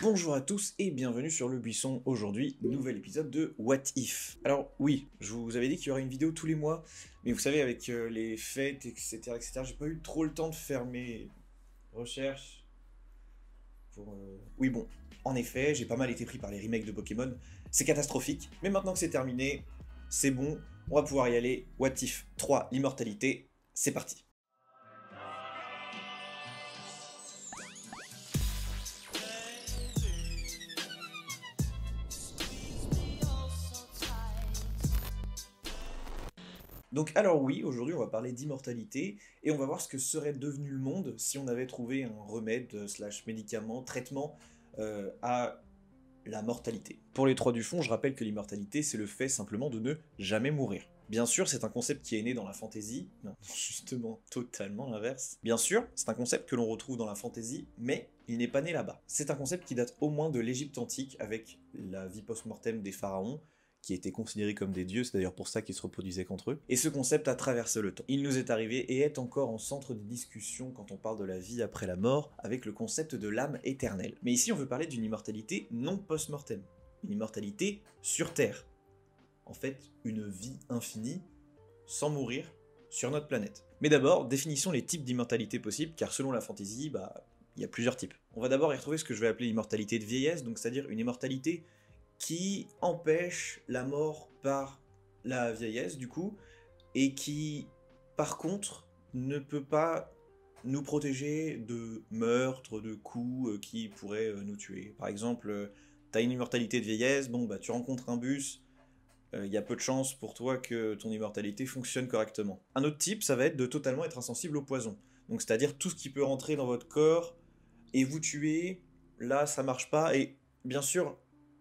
Bonjour à tous et bienvenue sur Le Buisson. Aujourd'hui, nouvel épisode de What If. Alors oui, je vous avais dit qu'il y aurait une vidéo tous les mois, mais vous savez, avec les fêtes, etc., j'ai pas eu trop le temps de faire mes recherches pour... Oui bon, en effet, j'ai pas mal été pris par les remakes de Pokémon, c'est catastrophique, mais maintenant que c'est terminé, c'est bon, on va pouvoir y aller. What If 3, l'immortalité, c'est parti. Donc alors oui, aujourd'hui on va parler d'immortalité et on va voir ce que serait devenu le monde si on avait trouvé un remède slash médicament, traitement à la mortalité. Pour les trois du fond, je rappelle que l'immortalité c'est le fait simplement de ne jamais mourir. Bien sûr, c'est un concept qui est né dans la fantasy, non, justement totalement l'inverse. Bien sûr, c'est un concept que l'on retrouve dans la fantasy, mais il n'est pas né là-bas. C'est un concept qui date au moins de l'Égypte antique avec la vie post-mortem des pharaons, qui étaient considérés comme des dieux, c'est d'ailleurs pour ça qu'ils se reproduisaient contre eux. Et ce concept a traversé le temps. Il nous est arrivé et est encore en centre de discussion quand on parle de la vie après la mort, avec le concept de l'âme éternelle. Mais ici on veut parler d'une immortalité non post-mortem, une immortalité sur Terre. En fait, une vie infinie, sans mourir, sur notre planète. Mais d'abord, définissons les types d'immortalité possibles, car selon la fantasy, il y a plusieurs types. On va d'abord y retrouver ce que je vais appeler l'immortalité de vieillesse, donc c'est-à-dire une immortalité qui empêche la mort par la vieillesse du coup, et qui par contre ne peut pas nous protéger de meurtres, de coups qui pourraient nous tuer. Par exemple, t'as une immortalité de vieillesse, bon bah tu rencontres un bus, il y a peu de chances pour toi que ton immortalité fonctionne correctement. Un autre type, ça va être de totalement être insensible au poison. Donc c'est-à-dire tout ce qui peut rentrer dans votre corps et vous tuer, là ça marche pas, et bien sûr,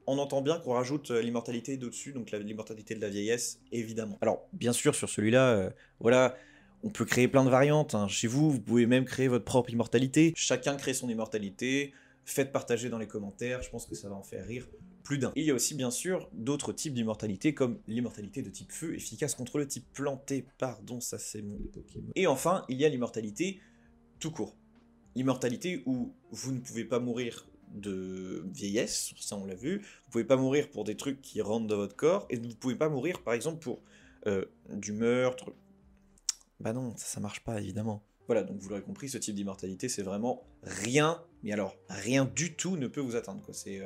on entend bien qu'on rajoute l'immortalité d'au-dessus, donc l'immortalité de la vieillesse, évidemment. Alors, bien sûr, sur celui-là, voilà, on peut créer plein de variantes. Hein. Chez vous, vous pouvez même créer votre propre immortalité. Chacun crée son immortalité. Faites partager dans les commentaires, je pense que ça va en faire rire plus d'un. Il y a aussi, bien sûr, d'autres types d'immortalité, comme l'immortalité de type feu, efficace contre le type planté. Pardon, ça c'est mon Pokémon. Et enfin, il y a l'immortalité tout court. L'immortalité où vous ne pouvez pas mourir de vieillesse, ça on l'a vu, vous pouvez pas mourir pour des trucs qui rentrent dans votre corps, et vous pouvez pas mourir par exemple pour du meurtre. Bah non, ça marche pas évidemment. Voilà, donc vous l'aurez compris, ce type d'immortalité c'est vraiment rien, mais alors rien du tout ne peut vous atteindre quoi, c'est...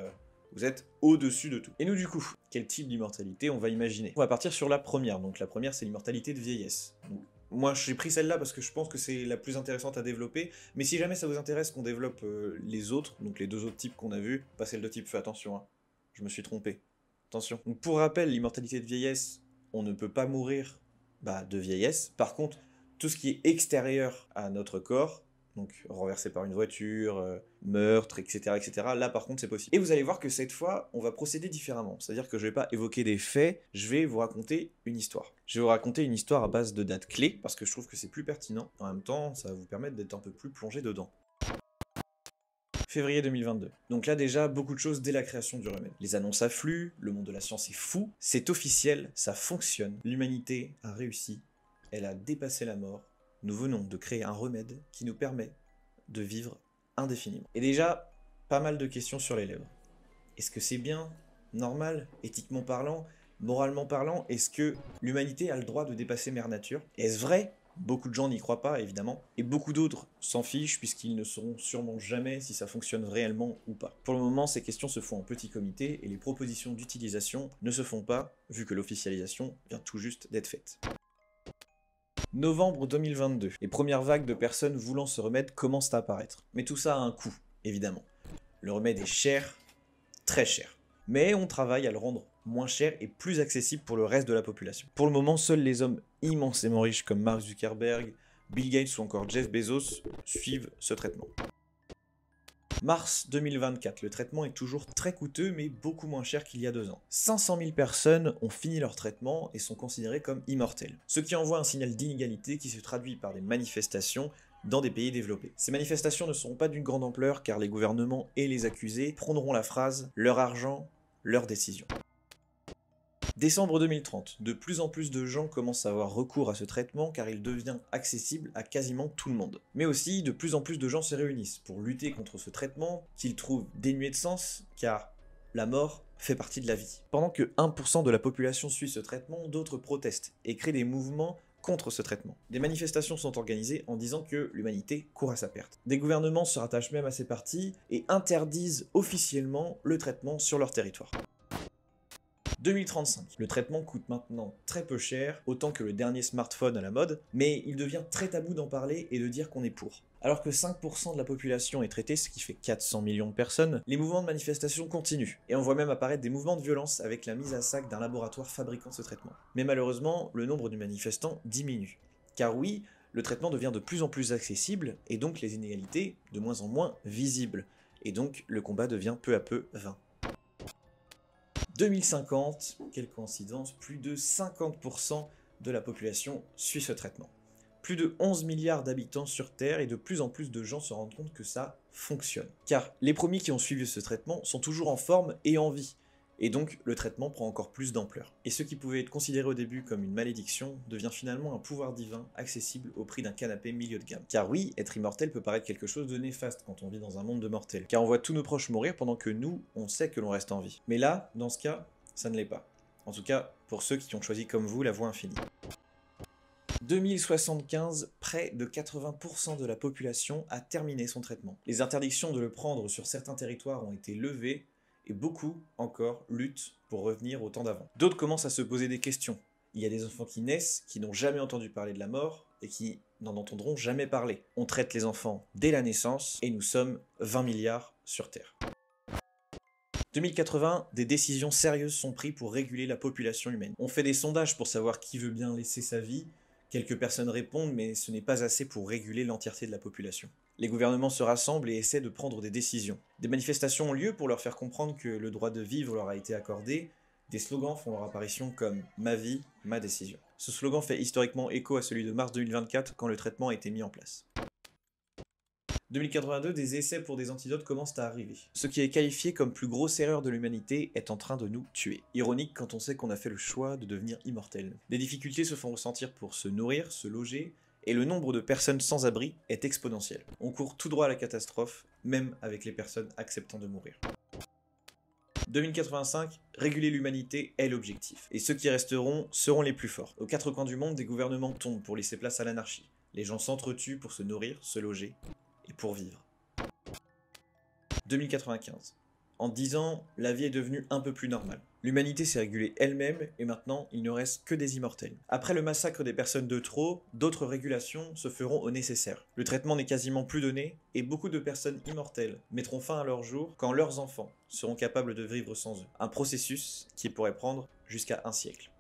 vous êtes au-dessus de tout. Et nous du coup, quel type d'immortalité on va imaginer? On va partir sur la première, donc la première c'est l'immortalité de vieillesse. Donc, moi j'ai pris celle-là parce que je pense que c'est la plus intéressante à développer, mais si jamais ça vous intéresse qu'on développe les autres, donc les deux autres types qu'on a vus, pas celle de type feu, attention, hein, je me suis trompé. Attention. Donc pour rappel, l'immortalité de vieillesse, on ne peut pas mourir de vieillesse, par contre, tout ce qui est extérieur à notre corps, donc renversé par une voiture, meurtre, etc., là par contre c'est possible. Et vous allez voir que cette fois, on va procéder différemment. C'est-à-dire que je vais pas évoquer des faits, je vais vous raconter une histoire. Je vais vous raconter une histoire à base de dates clés, parce que je trouve que c'est plus pertinent. En même temps, ça va vous permettre d'être un peu plus plongé dedans. Février 2022. Donc là déjà, beaucoup de choses dès la création du remède. Les annonces affluent, le monde de la science est fou, c'est officiel, ça fonctionne. L'humanité a réussi, elle a dépassé la mort. Nous venons de créer un remède qui nous permet de vivre indéfiniment. Et déjà, pas mal de questions sur les lèvres. Est-ce que c'est bien, normal, éthiquement parlant, moralement parlant? Est-ce que l'humanité a le droit de dépasser Mère Nature? Est-ce vrai? Beaucoup de gens n'y croient pas, évidemment, et beaucoup d'autres s'en fichent puisqu'ils ne sauront sûrement jamais si ça fonctionne réellement ou pas. Pour le moment, ces questions se font en petit comité et les propositions d'utilisation ne se font pas, vu que l'officialisation vient tout juste d'être faite. Novembre 2022. Les premières vagues de personnes voulant ce remède commencent à apparaître. Mais tout ça a un coût, évidemment. Le remède est cher, très cher. Mais on travaille à le rendre moins cher et plus accessible pour le reste de la population. Pour le moment, seuls les hommes immensément riches comme Mark Zuckerberg, Bill Gates ou encore Jeff Bezos suivent ce traitement. Mars 2024, le traitement est toujours très coûteux mais beaucoup moins cher qu'il y a 2 ans. 500 000 personnes ont fini leur traitement et sont considérées comme immortelles. Ce qui envoie un signal d'inégalité qui se traduit par des manifestations dans des pays développés. Ces manifestations ne seront pas d'une grande ampleur car les gouvernements et les accusés prendront la phrase « leur argent, leur décision ». Décembre 2030, de plus en plus de gens commencent à avoir recours à ce traitement car il devient accessible à quasiment tout le monde. Mais aussi, de plus en plus de gens se réunissent pour lutter contre ce traitement qu'ils trouvent dénué de sens car la mort fait partie de la vie. Pendant que 1% de la population suit ce traitement, d'autres protestent et créent des mouvements contre ce traitement. Des manifestations sont organisées en disant que l'humanité court à sa perte. Des gouvernements se rattachent même à ces partis et interdisent officiellement le traitement sur leur territoire. 2035. Le traitement coûte maintenant très peu cher, autant que le dernier smartphone à la mode, mais il devient très tabou d'en parler et de dire qu'on est pour. Alors que 5% de la population est traitée, ce qui fait 400 millions de personnes, les mouvements de manifestation continuent, et on voit même apparaître des mouvements de violence avec la mise à sac d'un laboratoire fabriquant ce traitement. Mais malheureusement, le nombre de manifestants diminue. Car oui, le traitement devient de plus en plus accessible, et donc les inégalités de moins en moins visibles, et donc le combat devient peu à peu vain. 2050, quelle coïncidence, plus de 50% de la population suit ce traitement. Plus de 11 milliards d'habitants sur Terre et de plus en plus de gens se rendent compte que ça fonctionne. Car les premiers qui ont suivi ce traitement sont toujours en forme et en vie. Et donc le traitement prend encore plus d'ampleur. Et ce qui pouvait être considéré au début comme une malédiction devient finalement un pouvoir divin accessible au prix d'un canapé milieu de gamme. Car oui, être immortel peut paraître quelque chose de néfaste quand on vit dans un monde de mortels. Car on voit tous nos proches mourir pendant que nous, on sait que l'on reste en vie. Mais là, dans ce cas, ça ne l'est pas. En tout cas, pour ceux qui ont choisi comme vous la voie infinie. 2075, près de 80% de la population a terminé son traitement. Les interdictions de le prendre sur certains territoires ont été levées, et beaucoup, encore, luttent pour revenir au temps d'avant. D'autres commencent à se poser des questions. Il y a des enfants qui naissent, qui n'ont jamais entendu parler de la mort, et qui n'en entendront jamais parler. On traite les enfants dès la naissance, et nous sommes 20 milliards sur Terre. 2080, des décisions sérieuses sont prises pour réguler la population humaine. On fait des sondages pour savoir qui veut bien laisser sa vie. Quelques personnes répondent, mais ce n'est pas assez pour réguler l'entièreté de la population. Les gouvernements se rassemblent et essaient de prendre des décisions. Des manifestations ont lieu pour leur faire comprendre que le droit de vivre leur a été accordé. Des slogans font leur apparition comme « Ma vie, ma décision ». Ce slogan fait historiquement écho à celui de mars 2024 quand le traitement a été mis en place. 2082, des essais pour des antidotes commencent à arriver. Ce qui est qualifié comme plus grosse erreur de l'humanité est en train de nous tuer. Ironique quand on sait qu'on a fait le choix de devenir immortel. Des difficultés se font ressentir pour se nourrir, se loger, et le nombre de personnes sans abri est exponentiel. On court tout droit à la catastrophe, même avec les personnes acceptant de mourir. 2085, réguler l'humanité est l'objectif. Et ceux qui resteront seront les plus forts. Aux quatre coins du monde, des gouvernements tombent pour laisser place à l'anarchie. Les gens s'entretuent pour se nourrir, se loger, et pour vivre. 2095. En 10 ans, la vie est devenue un peu plus normale. L'humanité s'est régulée elle-même et maintenant il ne reste que des immortels. Après le massacre des personnes de trop, d'autres régulations se feront au nécessaire. Le traitement n'est quasiment plus donné et beaucoup de personnes immortelles mettront fin à leur jour quand leurs enfants seront capables de vivre sans eux. Un processus qui pourrait prendre jusqu'à un siècle.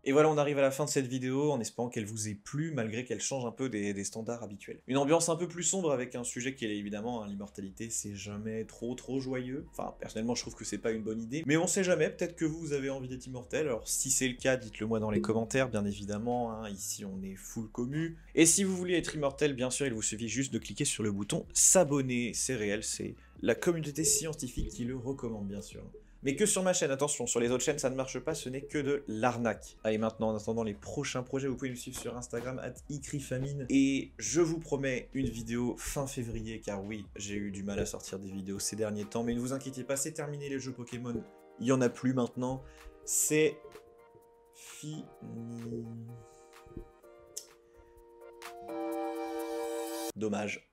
Et voilà, on arrive à la fin de cette vidéo en espérant qu'elle vous ait plu, malgré qu'elle change un peu des standards habituels. Une ambiance un peu plus sombre avec un sujet qui est évidemment, l'immortalité, c'est jamais trop joyeux. Enfin, personnellement, je trouve que c'est pas une bonne idée. Mais on sait jamais, peut-être que vous avez envie d'être immortel. Alors, si c'est le cas, dites-le moi dans les commentaires, bien évidemment. Ici, on est full commu. Et si vous voulez être immortel, bien sûr, il vous suffit juste de cliquer sur le bouton s'abonner. C'est réel, c'est la communauté scientifique qui le recommande, bien sûr. Mais que sur ma chaîne, attention, sur les autres chaînes ça ne marche pas, ce n'est que de l'arnaque. Allez maintenant, en attendant les prochains projets, vous pouvez nous suivre sur Instagram, @icrifamine. Et je vous promets une vidéo fin février, car oui, j'ai eu du mal à sortir des vidéos ces derniers temps, mais ne vous inquiétez pas, c'est terminé les jeux Pokémon, il n'y en a plus maintenant, c'est fini. Dommage.